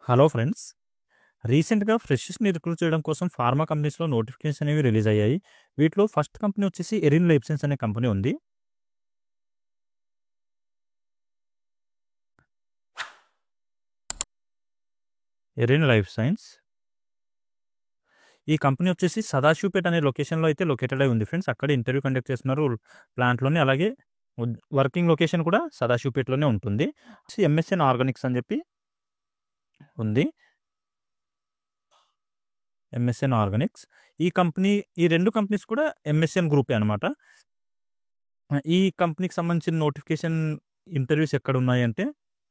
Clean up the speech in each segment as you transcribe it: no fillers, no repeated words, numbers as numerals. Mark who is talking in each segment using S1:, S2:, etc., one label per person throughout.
S1: Hello friends. రీసెంట్‌గా ఫ్రెషర్స్‌ని recruit చేయడం కోసం ఫార్మా కంపెనీస్‌లో నోటిఫికేషన్స్ అనేవి రిలీజ్ అయ్యాయి. వీటిలో ఫస్ట్ కంపెనీ వచ్చేసి ఎరిన్ లైఫ్ సైన్స్ అనే కంపెనీ ఉంది. Erin life science. ఈ కంపెనీ వచ్చేసి సదాశివపేట అనే లొకేషన్‌లో అయితే లొకేటెడ్ అయి ఉంది ఫ్రెండ్స్. అక్కడే ఇంటర్వ్యూ కండక్ట్ చేస్తున్నారు ప్లాంట్‌లోనే. అలాగే వర్కింగ్ లొకేషన్ కూడా సదాశివపేటలోనే ఉంటుంది. ఎంఎస్ఎన్ ఆర్గానిక్స్ అని చెప్పి ఉంది. MSN Organics. ఈ 2 కంపెనీస్ కూడా ఎంఎస్ఎన్ గ్రూపే అనమాట. ఈ కంపెనీకి సంబంధించిన నోటిఫికేషన్ ఇంటర్వ్యూస్ ఎక్కడున్నాయంటే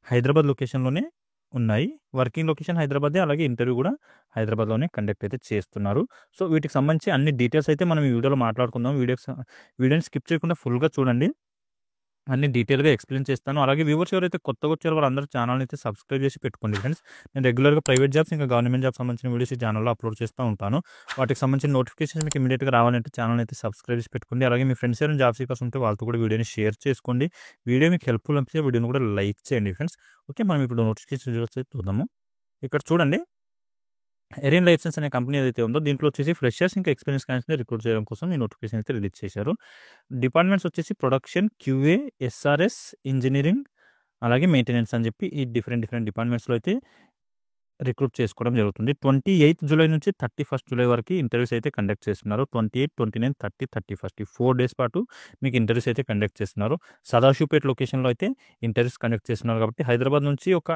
S1: హైదరాబాద్ లొకేషన్‌లోనే ఉన్నాయి. వర్కింగ్ లొకేషన్ హైదరాబాదే. అలాగే ఇంటర్వ్యూ కూడా హైదరాబాద్‌లోనే కండక్ట్ అయితే చేస్తున్నారు. సో, వీటికి సంబంధించి అన్ని డీటెయిల్స్ అయితే మనం ఈ వీడియోలో మాట్లాడుకుందాం. వీడియోని స్కిప్ చేయకుండా ఫుల్‌గా చూడండి. అన్ని డీటెయిల్‌గా ఎక్స్‌ప్లెయిన్ చేస్తాను. అలాగే వ్యూవర్స్ ఎవరైతే కొత్తగా వచ్చారో వాళ్ళందరూ ఛానల్‌ని అయితే సబ్స్క్రైబ్ చేసి పెట్టుకోండి ఫ్రెండ్స్. నేను రెగ్యులర్‌గా ప్రైవేట్ జాబ్స్ ఇంకా గవర్నమెంట్ జాబ్స్ సంబంధించిన వీడియోస్ ఈ ఛానల్‌లో అప్లోడ్ చేస్తూ ఉంటాను. వాటికి సంబంధించిన నోటిఫికేషన్స్ మీకు ఇమ్మీడియేట్‌గా రావాలంటే ఛానల్‌ని అయితే సబ్స్క్రైబ్ చేసి పెట్టుకోండి. అలాగే మీ ఫ్రెండ్స్ ఎవరైనా జాబ్ సీకర్స్ ఉంటే వాళ్ళతో కూడా వీడియోని షేర్ చేసుకోండి. వీడియో మీకు హెల్ప్‌ఫుల్ అనిపిస్తే వీడియోని కూడా లైక్ చేయండి ఫ్రెండ్స్. ఓకే, మనం ఇప్పుడు నోటిఫికేషన్ రిజల్ట్స్ అయితే చూద్దాము. ఇక్కడ చూడండి, ఎరిన్ లైఫ్ సైన్స్ అనే కంపెనీ ఏదైతే ఉందో దీంట్లో వచ్చేసి ఫ్రెషర్స్ ఇంకా ఎక్స్పీరియన్స్ క్యాండిడేట్స్‌ని రిక్రూట్ చేయడం కోసం ఈ నోటిఫికేషన్ అయితే రిలీజ్ చేశారు. డిపార్ట్మెంట్స్ వచ్చేసి ప్రొడక్షన్, క్యూఏ, ఎస్ఆర్ఎస్, ఇంజినీరింగ్ అలాగే మెయింటెనెన్స్ అని చెప్పి ఈ డిఫరెంట్ డిపార్ట్మెంట్స్‌లో అయితే రిక్రూట్ చేసుకోవడం జరుగుతుంది. 28 జూలై నుంచి 31 జూలై వరకు ఇంటర్వ్యూస్ అయితే కండక్ట్ చేస్తున్నారు. 28, 29, 30, 31 ఈ 4 డేస్ పాటు మీకు ఇంటర్వ్యూస్ అయితే కండక్ట్ చేస్తున్నారు. సదాశివపేట లొకేషన్‌లో అయితే ఇంటర్వ్యూస్ కండక్ట్ చేస్తున్నారు కాబట్టి హైదరాబాద్ నుంచి ఒక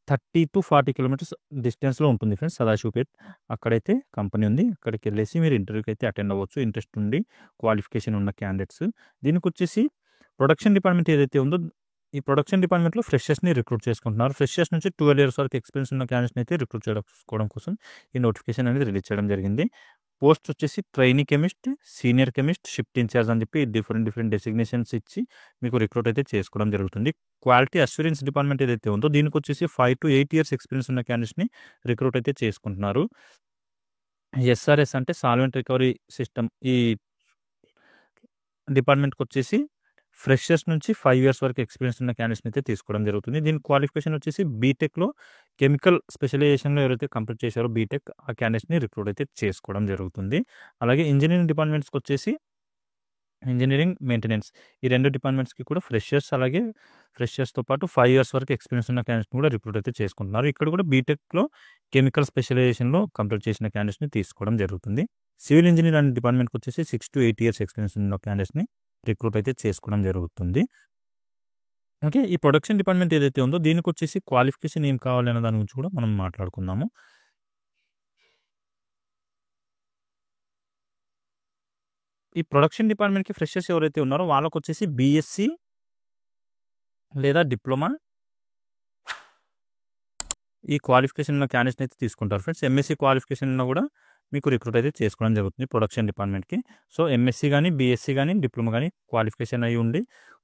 S1: 30-40 కిలోమీటర్స్ డిస్టెన్స్‌లో ఉంటుంది ఫ్రెండ్స్ సదాశివపేట్. అక్కడైతే కంపెనీ ఉంది. అక్కడికెళ్ళేసి మీరు ఇంటర్వ్యూకి అయితే అటెండ్ అవ్వచ్చు. ఇంట్రెస్ట్ ఉండి క్వాలిఫికేషన్ ఉన్న క్యాండిడేట్స్. దీనికొచ్చేసి ప్రొడక్షన్ డిపార్ట్మెంట్ ఏదైతే ఉందో ఈ ప్రొడక్షన్ డిపార్ట్మెంట్‌లో ఫ్రెషర్స్‌ని రిక్రూట్ చేసుకుంటున్నారు. ఫ్రెషర్స్ నుంచి 12 ఇయర్స్ వరకు ఎక్స్‌పీరియన్స్ ఉన్న క్యాండిడేట్స్‌ని అయితే రిక్రూట్ చేసుకోవడం కోసం ఈ నోటిఫికేషన్ అనేది రిలీజ్ చేయడం జరిగింది. పోస్ట్ వచ్చేసి trainee chemist, senior chemist, shift incharge అని చెప్పి డిఫరెంట్ డెసిగ్నేషన్స్ ఇచ్చి మీకు రిక్రూట్ అయితే చేసుకోవడం జరుగుతుంది. క్వాలిటీ అష్యూరెన్స్ డిపార్ట్మెంట్ ఏదైతే ఉందో దీనికొచ్చేసి 5-8 ఇయర్స్ ఎక్స్‌పీరియన్స్ ఉన్న క్యాండిడేట్స్‌ని రిక్రూట్ అయితే చేసుకుంటున్నారు. ఎస్ఆర్ఎస్ అంటే సాల్వెంట్ రికవరీ సిస్టమ్. ఈ డిపార్ట్మెంట్‌కొచ్చేసి ఫ్రెషర్స్ నుంచి 5 ఇయర్స్ వరకు ఎక్స్‌పీరియన్స్ ఉన్న క్యాండిడేట్స్‌ని అయితే తీసుకోవడం జరుగుతుంది. దీని క్వాలిఫికేషన్ వచ్చేసి బీటెక్‌లో కెమికల్ స్పెషలైజేషన్‌లో ఎవరైతే కంప్లీట్ చేశారో బీటెక్ ఆ క్యాండిడేట్స్‌ని రిక్రూట్ అయితే చేసుకోవడం జరుగుతుంది. అలాగే ఇంజినీరింగ్ డిపార్ట్మెంట్స్‌కొచ్చేసి ఇంజినీరింగ్, మెయింటెనెన్స్ ఈ 2 డిపార్ట్మెంట్స్‌కి కూడా ఫ్రెషర్స్ అలాగే ఫ్రెషర్స్‌తో పాటు 5 ఇయర్స్ వరకు ఎక్స్‌పీరియన్స్ ఉన్న క్యాండిడేట్స్‌ని కూడా రిక్రూట్ అయితే చేసుకుంటున్నారు. ఇక్కడ కూడా బీటెక్‌లో కెమికల్ స్పెషలైజేషన్‌లో కంప్లీట్ చేసిన క్యాండిడేట్స్‌ని తీసుకోవడం జరుగుతుంది. సివిల్ ఇంజినీర్ అనే డిపార్ట్మెంట్‌కొచ్చేసి 6-8 ఇయర్స్ ఎక్స్‌పీరియన్స్ ఉన్న క్యాండిడేట్స్‌ని రిక్రూట్ అయితే చేసుకోవడం జరుగుతుంది. ఓకే, ఈ ప్రొడక్షన్ డిపార్ట్మెంట్ ఏదైతే ఉందో దీనికొచ్చేసి క్వాలిఫికేషన్ ఏం కావాలి అనే దాని గురించి కూడా మనం మాట్లాడుకుందాము. ఈ ప్రొడక్షన్ డిపార్ట్మెంట్‌కి ఫ్రెషర్స్ ఎవరైతే ఉన్నారో వాళ్ళకొచ్చేసి బీఎస్సీ లేదా డిప్లొమా ఈ క్వాలిఫికేషన్ ఉన్న క్యాండిడేట్స్‌ని అయితే తీసుకుంటారు ఫ్రెండ్స్. ఎంఎస్సీ క్వాలిఫికేషన్ ఉన్నా కూడా మీకు రిక్రూట్ అయితే చేసుకోవడం జరుగుతుంది ప్రొడక్షన్ డిపార్ట్మెంట్‌కి. సో, ఎంఎస్సీ గాని, బీఎస్సీ గాని, డిప్లొమా గాని క్వాలిఫికేషన్ అయ్యి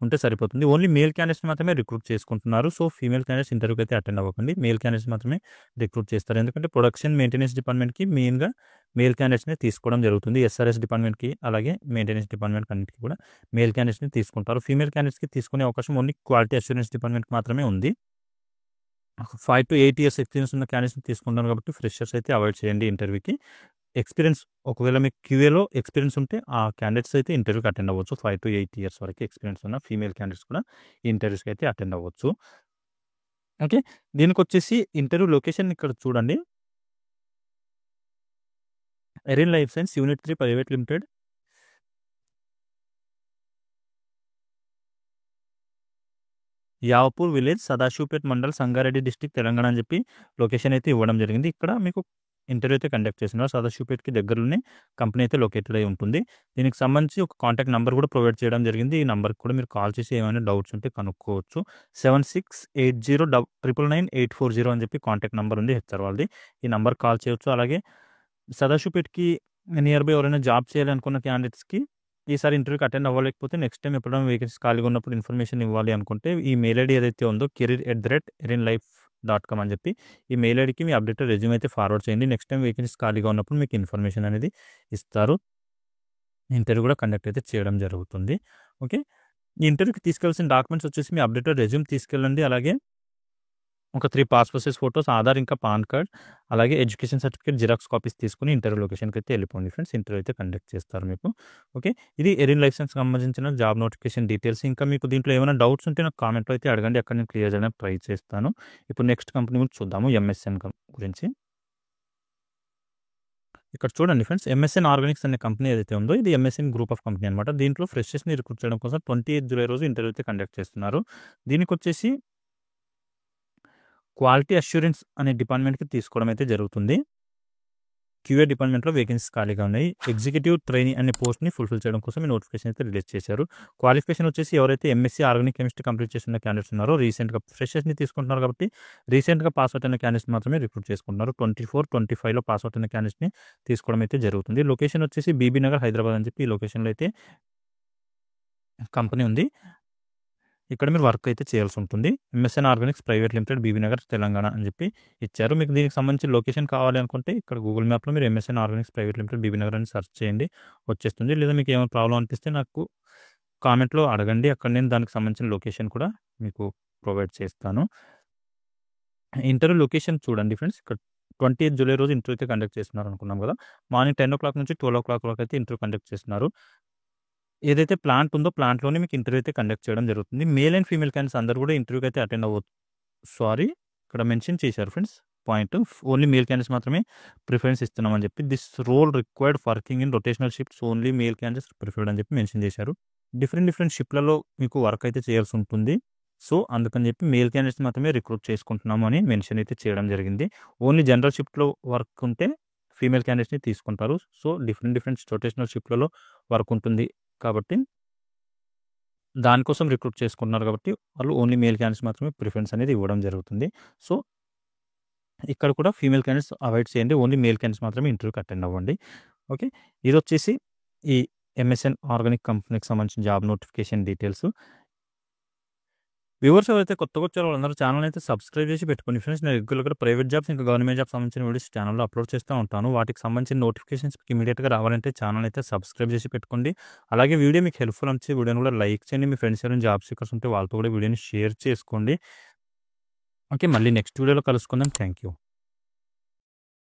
S1: ఉంటే సరిపోతుంది. ఓన్లీ మేల్ క్యాండిడేట్స్ మాత్రమే రిక్రూట్ చేసుకుంటున్నారు. సో, ఫీమేల్ క్యాండిడేట్స్ ఇంటర్వ్యూకి అయితే అటెండ్ అవ్వకండి. మేల్ క్యాండిడేట్స్ మాత్రమే రిక్రూట్ చేస్తారు. ఎందుకంటే ప్రొడక్షన్, మెయింటెనెన్స్ డిపార్ట్మెంట్‌కి మెయిన్‌గా మేల్ క్యాండిడేట్స్‌ని తీసుకోవడం జరుగుతుంది. ఎస్ఆర్ఎస్ డిపార్ట్మెంట్‌కి అలాగే మెయింటెనెన్స్ డిపార్ట్మెంట్‌కి అన్నిటికి కూడా మేల్ క్యాండిడేట్స్‌ని తీసుకుంటారు. ఫీమేల్ క్యాండిడేట్స్‌కి తీసుకునే అవకాశం ఓన్లీ క్వాలిటీ అష్యూరెన్స్ డిపార్ట్మెంట్‌కి మాత్రమే ఉంది. 5-8 ఇయర్స్ ఎక్స్‌పీరియన్స్ ఉన్న క్యాండిడేట్స్‌ని తీసుకుంటాను కాబట్టి ఫ్రెషర్స్ అయితే అవాయిడ్ చేయండి ఇంటర్వ్యూకి. ఒకవేళ మీకు క్యూఏలో ఎక్స్‌పీరియన్స్ ఉంటే ఆ క్యాండిడేట్స్ అయితే ఇంటర్వ్యూకి అటెండ్ అవ్వచ్చు. 5-8 ఇయర్స్ వరకు ఎక్స్‌పీరియన్స్ ఉన్న ఫీమేల్ క్యాండిడేట్స్ కూడా ఈ ఇంటర్వ్యూస్‌కి అయితే అటెండ్ అవ్వచ్చు. ఓకే, దీనికొచ్చేసి ఇంటర్వ్యూ లొకేషన్ ఇక్కడ చూడండి. Erin life science unit 3 private limited, Yavapur village, Sadasivpet mandal, Sangareddy district, Telangana అని చెప్పి లొకేషన్ అయితే ఇవ్వడం జరిగింది. ఇక్కడ మీకు ఇంటర్వ్యూ అయితే కండక్ట్ చేస్తున్నారు. సదాశివపేట్‌కి దగ్గరలోనే కంపెనీ అయితే లొకేటెడ్ అయి ఉంటుంది. దీనికి సంబంధించి ఒక కాంటాక్ట్ నంబర్ కూడా ప్రొవైడ్ చేయడం జరిగింది. ఈ నంబర్‌కి కూడా మీరు కాల్ చేసి ఏమైనా డౌట్స్ ఉంటే కనుక్కోవచ్చు. 7680999840 అని చెప్పి కాంటాక్ట్ నంబర్ ఉంది హెచ్ఆర్ వాళ్ళది. ఈ నంబర్‌కి కాల్ చేయొచ్చు. అలాగే సదాశివపేట్‌కి నియర్ బై ఎవరైనా జాబ్ చేయాలనుకున్న క్యాండిడేట్స్‌కి ఈసారి ఇంటర్వ్యూకి అటెండ్ అవ్వలేకపోతే నెక్స్ట్ టైమ్ ఎప్పుడైనా వేకెన్సీస్ ఖాళీగా ఉన్నప్పుడు ఇన్ఫర్మేషన్ ఇవ్వాలి అనుకుంటే ఈ మెయిల్ ఐడీ ఏదైతే ఉందో career@erinlife.com అని చెప్పి ఈ మెయిల్ ఐడీకి మీ అప్డేటెడ్ రెజ్యూమ్ అయితే ఫార్వర్డ్ చేయండి. నెక్స్ట్ టైమ్ వేకెన్సీస్ ఖాళీగా ఉన్నప్పుడు మీకు ఇన్ఫర్మేషన్ అనేది ఇస్తారు. ఇంటర్వ్యూ కూడా కండక్ట్ అయితే చేయడం జరుగుతుంది. ఓకే, ఈ ఇంటర్వ్యూకి తీసుకెళ్లాల్సిన డాక్యుమెంట్స్ వచ్చేసి మీ అప్డేటెడ్ రెజ్యూమ్ తీసుకెళ్ళండి. అలాగే ఒక 3 పాస్‌పోర్ట్ సైజ్ ఫోటోస్, ఆధార్ ఇంకా పాన్ కార్డ్, అలాగే ఎడ్యుకేషన్ సర్టిఫికేట్ జిరాక్స్ కాపీస్ తీసుకొని ఇంటర్వ్యూ లొకేషన్‌కైతే ఎళ్ళిపోండి ఫ్రెండ్స్. ఇంటర్వ్యూ అయితే కండక్ట్ చేస్తారు మీకు. ఓకే. ఇది ఎరిన్ లైఫ్ సైన్స్‌కి సంబంధించిన జాబ్ నోటిఫికేషన్ డీటెయిల్స్. ఇంకా మీకు దీంట్లో ఏమైనా డౌట్స్ ఉంటే నాకు కామెంట్‌లో అయితే అడగండి. అక్కడ నేను క్లియర్ చేయడానికి ట్రై చేస్తాను. ఇప్పుడు నెక్స్ట్ కంపెనీ గురించి చూద్దాము. ఎంఎస్ఎన్ గురించి. ఇక్కడ చూడండి ఫ్రెండ్స్, ఎంఎస్ఎన్ ఆర్గానిక్స్ అనే కంపెనీ ఏదైతే ఉందో ఇది ఎంఎస్ఎన్ గ్రూప్ ఆఫ్ కంపెనీ అనమాట. దీంట్లో ఫ్రెషర్స్‌ని రిక్రూట్ చేయడం కోసం 28 జూలై రోజు ఇంటర్వ్యూ అయితే కండక్ట్ చేస్తున్నారు. దీనికొచ్చేసి క్వాలిటీ అష్యూరెన్స్ అనే డిపార్ట్మెంట్‌కి తీసుకోవడం అయితే జరుగుతుంది. క్యూఏ డిపార్ట్మెంట్‌లో వేకెన్సీస్ ఖాళీగా ఉన్నాయి. ఎగ్జిక్యూటివ్ ట్రైనీ అనే పోస్ట్‌ని ఫుల్‌ఫిల్ చేయడం కోసం ఈ నోటిఫికేషన్ అయితే రిలీజ్ చేశారు. క్వాలిఫికేషన్ వచ్చేసి ఎవరైతే ఎంఎస్సీ ఆర్గానిక్ కెమిస్ట్రీ కంప్లీట్ చేసిన క్యాండిడేట్స్ ఉన్నారో రీసెంట్‌గా ఫ్రెషర్స్‌ని తీసుకుంటున్నారు కాబట్టి రీసెంట్‌గా పాస్ అవుట్ అయిన క్యాండిడేట్స్ మాత్రమే రిక్రూట్ చేసుకుంటున్నారు. 24, 25లో పాస్ అవుట్ అయిన క్యాండిడేట్స్‌ని తీసుకోవడం అయితే జరుగుతుంది. లొకేషన్ వచ్చేసి బీబీ నగర్, హైదరాబాద్ అని చెప్పి ఈ లొకేషన్‌లో అయితే కంపెనీ ఉంది. ఇక్కడ మీరు వర్క్ అయితే చేయాల్సి ఉంటుంది. MSN Organics Private Limited, Bibi Nagar, Telangana అని చెప్పి ఇచ్చారు. మీకు దీనికి సంబంధించి లొకేషన్ కావాలి అనుకుంటే ఇక్కడ గూగుల్ మ్యాప్‌లో మీరు MSN Organics Private Limited, Bibi Nagar అని సెర్చ్ చేయండి, వచ్చేస్తుంది. లేదా మీకు ఏమైనా ప్రాబ్లమ్ అనిపిస్తే నాకు కామెంట్‌లో అడగండి. అక్కడ నేను దానికి సంబంధించిన లొకేషన్ కూడా మీకు ప్రొవైడ్ చేస్తాను. ఇంటర్వ్యూ లొకేషన్ చూడండి ఫ్రెండ్స్. ఇక్కడ 28 జూలై రోజు ఇంటర్వ్యూ అయితే కండక్ట్ చేస్తున్నారు అనుకున్నాం కదా! మార్నింగ్ 10:00 నుంచి 12:00 వరకు అయితే ఇంటర్వ్యూ కండక్ట్ చేస్తున్నారు. ఏదైతే ప్లాంట్ ఉందో ప్లాంట్‌లోనే మీకు ఇంటర్వ్యూ అయితే కండక్ట్ చేయడం జరుగుతుంది. మేల్ అండ్ ఫీమేల్ క్యాండిడేట్స్ అందరూ కూడా ఇంటర్వ్యూకి అయితే అటెండ్ సారీ, ఇక్కడ మెన్షన్ చేశారు friends point. Only male candidates మాత్రమే ప్రిఫరెన్స్ ఇస్తున్నామని చెప్పి. This role required working in rotational shifts, only male candidates preferred అని చెప్పి మెన్షన్ చేశారు. డిఫరెంట్ షిఫ్ట్‌లలో మీకు వర్క్ అయితే చేయాల్సి ఉంటుంది. సో, అందుకని చెప్పి మేల్ క్యాండిడేట్స్ మాత్రమే రిక్రూట్ చేసుకుంటున్నాము అని మెన్షన్ అయితే చేయడం జరిగింది. ఓన్లీ జనరల్ షిఫ్ట్‌లో వర్క్ ఉంటే ఫీమేల్ క్యాండిడేట్స్‌ని తీసుకుంటారు. సో, డిఫరెంట్ రొటేషనల్ షిఫ్ట్‌లలో వర్క్ ఉంటుంది కాబట్టి దానికోసం రిక్రూట్ చేసుకుంటున్నారు కాబట్టి వాళ్ళు ఓన్లీ మేల్ క్యాండిడేట్స్ మాత్రమే ప్రిఫరెన్స్ అనేది ఇవ్వడం జరుగుతుంది. సో, ఇక్కడ కూడా ఫీమేల్ క్యాండిడేట్స్ అవాయిడ్ చేయండి. ఓన్లీ మేల్ క్యాండిడేట్స్ మాత్రమే ఇంటర్వ్యూకి అటెండ్ అవ్వండి. ఓకే. ఇదొచ్చేసి ఈ ఎంఎస్ఎన్ ఆర్గానిక్ కంపెనీకి సంబంధించిన జాబ్ నోటిఫికేషన్ డీటెయిల్స్. వ్యూవర్స్ ఎవరైతే కొత్తగా వచ్చారో వాళ్ళందరూ ఛానల్ అయితే సబ్స్క్రైబ్ చేసి పెట్టుకోండి ఫ్రెండ్స్. నేను రెగ్యులర్‌గా ప్రైవేట్ జాబ్స్ ఇంకా గవర్నమెంట్ జాబ్స్ సంబంధించిన వీడియోస్ ఛానల్‌లో అప్లోడ్ చేస్తూ ఉంటాను. వాటికి సంబంధించిన నోటిఫికేషన్స్ ఇమ్మీడియేట్‌గా రావాలంటే ఛానల్ అయితే సబ్స్క్రైబ్ చేసి పెట్టుకోండి. అలాగే వీడియో మీకు హెల్ప్‌ఫుల్ అనిపిస్తే వీడియోని కూడా లైక్ చేయండి. మీ ఫ్రెండ్స్ ఎవరైనా జాబ్ సీకర్స్ ఉంటే వాళ్ళతో కూడా వీడియోని షేర్ చేసుకోండి. ఓకే. మళ్ళీ నెక్స్ట్ వీడియోలో కలుసుకుందాం. Thank you.